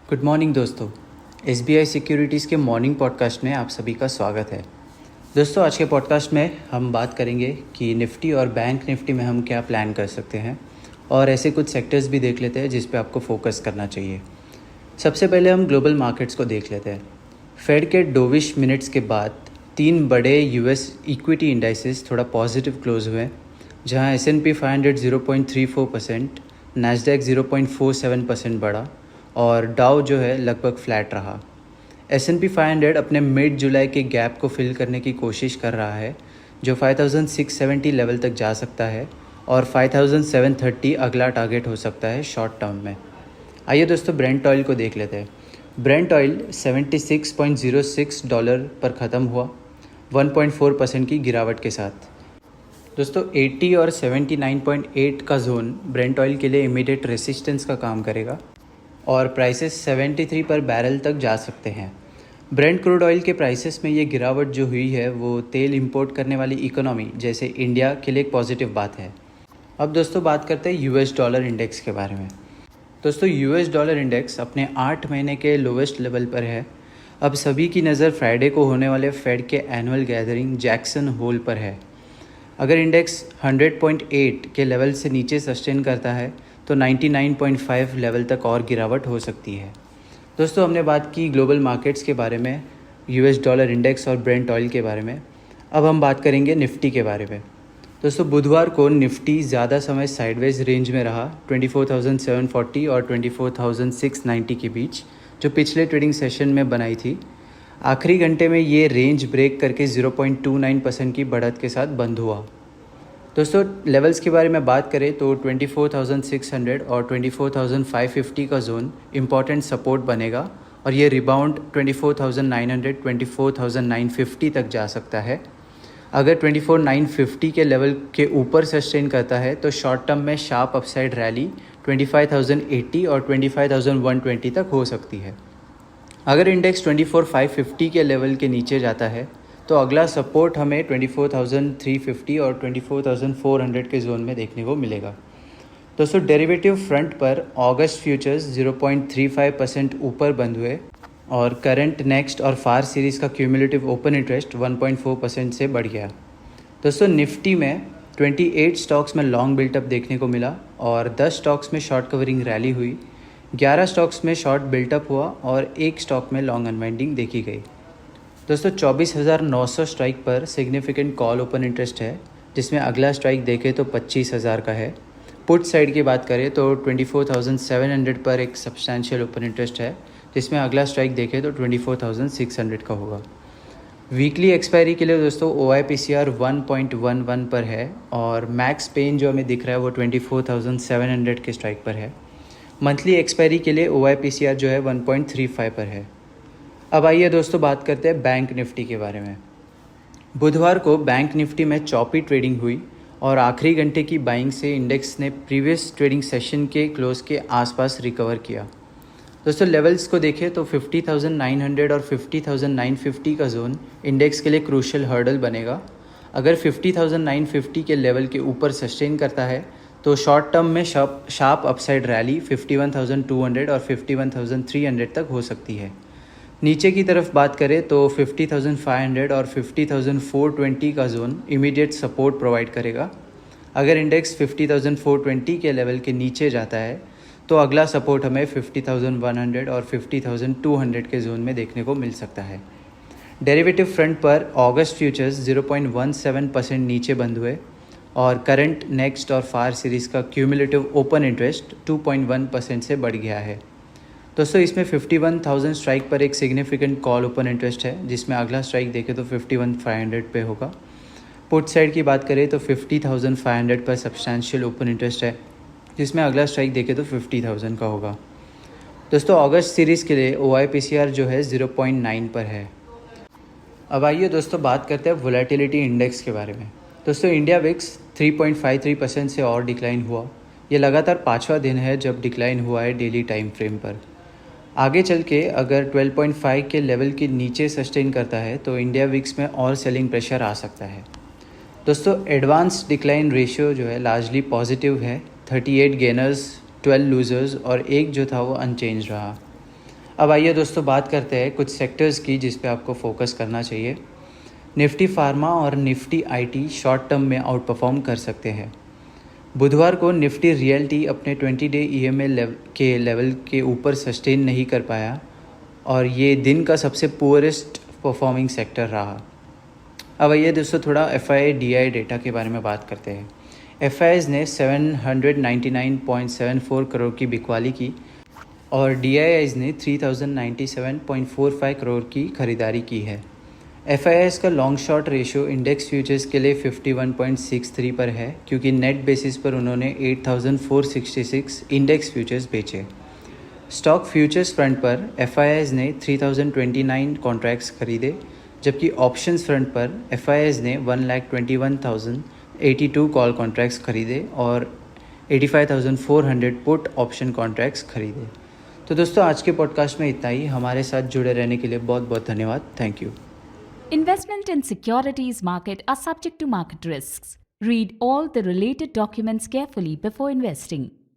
Good morning दोस्तों। SBI securities के morning podcast में आप सभी का स्वागत है। दोस्तों, आज के पॉडकास्ट में हम बात करेंगे कि निफ्टी और बैंक निफ्टी में हम क्या प्लान कर सकते हैं और ऐसे कुछ सेक्टर्स भी देख लेते हैं जिस पे आपको फोकस करना चाहिए। सबसे पहले हम ग्लोबल मार्केट्स को देख लेते हैं। फेड के डोविश मिनट्स के बाद 3 बड़े US इक्विटी इंडाइसेस थोड़ा पॉजिटिव क्लोज हुए, जहां S&P 500 0.34%, नैस्डैक 0.47% बढ़ा और डाउ जो है लगभग फ्लैट रहा। S&P 500 अपने मिड जुलाई के गैप को फिल करने की कोशिश कर रहा है, जो 5670 लेवल तक जा सकता है और 5730 अगला टारगेट हो सकता है शॉर्ट टर्म में। आइए दोस्तों, ब्रेंट ऑयल को देख लेते हैं। ब्रेंट ऑयल $76.06 पर ख़त्म हुआ, 1.4% की गिरावट के साथ। दोस्तों, 80 और 79.8 का जोन ब्रेंट ऑयल के लिए इमीडिएट रेसिस्टेंस का काम करेगा और प्राइसेस 73 पर बैरल तक जा सकते हैं। ब्रेंट क्रूड ऑयल के प्राइसेस में ये गिरावट जो हुई है वो तेल इंपोर्ट करने वाली इकोनॉमी जैसे इंडिया के लिए एक पॉजिटिव बात है। अब दोस्तों बात करते हैं US डॉलर इंडेक्स के बारे में। दोस्तों, US डॉलर इंडेक्स अपने 8 महीने के लोवेस्ट लेवल पर है। अब सभी की नज़र फ्राइडे को होने वाले फेड के एनुअल गैदरिंग जैक्सन होल पर है। अगर इंडेक्स 100.8 के लेवल से नीचे सस्टेन करता है तो 99.5 लेवल तक और गिरावट हो सकती है। दोस्तों, हमने बात की ग्लोबल मार्केट्स के बारे में, US डॉलर इंडेक्स और ब्रेंट ऑयल के बारे में। अब हम बात करेंगे निफ्टी के बारे में। दोस्तों, बुधवार को निफ्टी ज़्यादा समय साइडवेज रेंज में रहा, 24,740 और 24,690 के बीच, जो पिछले ट्रेडिंग सेशन में बनाई थी। आखिरी घंटे में ये रेंज ब्रेक करके 0.29% की बढ़त के साथ बंद हुआ। दोस्तों, लेवल्स के बारे में बात करें तो 24,600 और 24,550 का जोन इम्पॉर्टेंट सपोर्ट बनेगा और ये रिबाउंड 24,900, 24,950 तक जा सकता है। अगर 24,950 के लेवल के ऊपर सस्टेन करता है तो शॉर्ट टर्म में शार्प अपसाइड रैली 25,080 और 25,120 तक हो सकती है। अगर इंडेक्स 24,550 के लेवल के नीचे जाता है तो अगला सपोर्ट हमें 24,350 और 24,400 के जोन में देखने को मिलेगा। दोस्तों, डेरिवेटिव फ्रंट पर अगस्त फ्यूचर्स 0.35% ऊपर बंद हुए और करंट, नेक्स्ट और फार सीरीज़ का क्यूमुलेटिव ओपन इंटरेस्ट 1.4% से बढ़ गया। दोस्तों, निफ्टी में 28 स्टॉक्स में लॉन्ग बिल्टअप देखने को मिला और 10 स्टॉक्स में शॉर्ट कवरिंग रैली हुई, 11 स्टॉक्स में शॉर्ट बिल्टअप हुआ और 1 स्टॉक में लॉन्ग अनवाइंडिंग देखी गई। दोस्तों, 24,900 स्ट्राइक पर सिग्निफिकेंट कॉल ओपन इंटरेस्ट है, जिसमें अगला स्ट्राइक देखें तो 25,000 का है। पुट साइड की बात करें तो 24,700 पर एक सब्सटैंशियल ओपन इंटरेस्ट है, जिसमें अगला स्ट्राइक देखें तो 24,600 का होगा। वीकली एक्सपायरी के लिए दोस्तों OIPCR 1.11 पर है और मैक्स पेन जो हमें दिख रहा है वो 24,700 के स्ट्राइक पर है। मंथली एक्सपायरी के लिए OIPCR जो है 1.35 पर है। अब आइए दोस्तों बात करते हैं बैंक निफ्टी के बारे में। बुधवार को बैंक निफ्टी में चॉपी ट्रेडिंग हुई और आखिरी घंटे की बाइंग से इंडेक्स ने प्रीवियस ट्रेडिंग सेशन के क्लोज के आसपास रिकवर किया। दोस्तों, लेवल्स को देखें तो 50,900 और 50,950 का जोन इंडेक्स के लिए क्रूशियल हर्डल बनेगा। अगर 50,950 के लेवल के ऊपर सस्टेन करता है तो शॉर्ट टर्म में शार्प अपसाइड रैली 51,200 और 51,300 तक हो सकती है। नीचे की तरफ बात करें तो 50,500 और 50,420 का जोन इमीडिएट सपोर्ट प्रोवाइड करेगा। अगर इंडेक्स 50,420 के लेवल के नीचे जाता है तो अगला सपोर्ट हमें 50,100 और 50,200 के जोन में देखने को मिल सकता है। डेरिवेटिव फ्रंट पर अगस्त फ्यूचर्स 0.17% नीचे बंद हुए और करंट, नेक्स्ट और फार सीरीज़ का क्यूमुलेटिव ओपन इंटरेस्ट 2.1% से बढ़ गया है। दोस्तों, इसमें 51,000 स्ट्राइक पर एक सिग्निफिकेंट कॉल ओपन इंटरेस्ट है, जिसमें अगला स्ट्राइक देखें तो 51,500 पे होगा। पुट साइड की बात करें तो 50,500 पर सब्सटैंशियल ओपन इंटरेस्ट है, जिसमें अगला स्ट्राइक देखें तो 50,000 का होगा। दोस्तों, अगस्त सीरीज़ के लिए OIPCR जो है 0.9 पर है। अब आइए दोस्तों बात करते हैं वोलेटिलिटी इंडेक्स के बारे में। दोस्तों, इंडिया विक्स 3.53% से और डिक्लाइन हुआ। ये लगातार 5वां दिन है जब डिक्लाइन हुआ है डेली टाइम फ्रेम पर। आगे चल के अगर 12.5 के लेवल के नीचे सस्टेन करता है तो इंडिया विक्स में और सेलिंग प्रेशर आ सकता है। दोस्तों, एडवांस डिक्लाइन रेशियो जो है लार्जली पॉजिटिव है, 38 गेनर्स 12 लूजर्स और एक जो था वो अनचेंज रहा। अब आइए दोस्तों बात करते हैं कुछ सेक्टर्स की जिस पे आपको फोकस करना चाहिए। निफ्टी फार्मा और निफ्टी आईटी शॉर्ट टर्म में आउट परफॉर्म कर सकते हैं। बुधवार को निफ्टी रियल्टी अपने 20 डे ईएमए के लेवल के ऊपर सस्टेन नहीं कर पाया और ये दिन का सबसे पुअरेस्ट परफॉर्मिंग सेक्टर रहा। अब आइए दोस्तों थोड़ा एफआई डीआई डेटा के बारे में बात करते हैं। एफआईज ने 799.74 करोड़ की बिकवाली की और डीआईआईज ने 3097.45 करोड़ की खरीदारी की है। एफआईआईज का long short ratio index futures के लिए 51.63 पर है क्योंकि नेट बेसिस पर उन्होंने 8466 इंडेक्स फ्यूचर्स बेचे। स्टॉक फ्यूचर्स फ्रंट पर एफआईआईज ने 3029 कॉन्ट्रैक्ट्स खरीदे जबकि ऑप्शंस फ्रंट पर एफआईआईज ने 1,21,082 कॉल कॉन्ट्रैक्ट्स खरीदे और 85,400 पुट ऑप्शन कॉन्ट्रैक्ट्स खरीदे। तो दोस्तों आज के पॉडकास्ट में इतना ही। हमारे साथ जुड़े रहने के लिए बहुत बहुत धन्यवाद। Thank you. Investment in securities market are subject to market risks. Read all the related documents carefully before investing.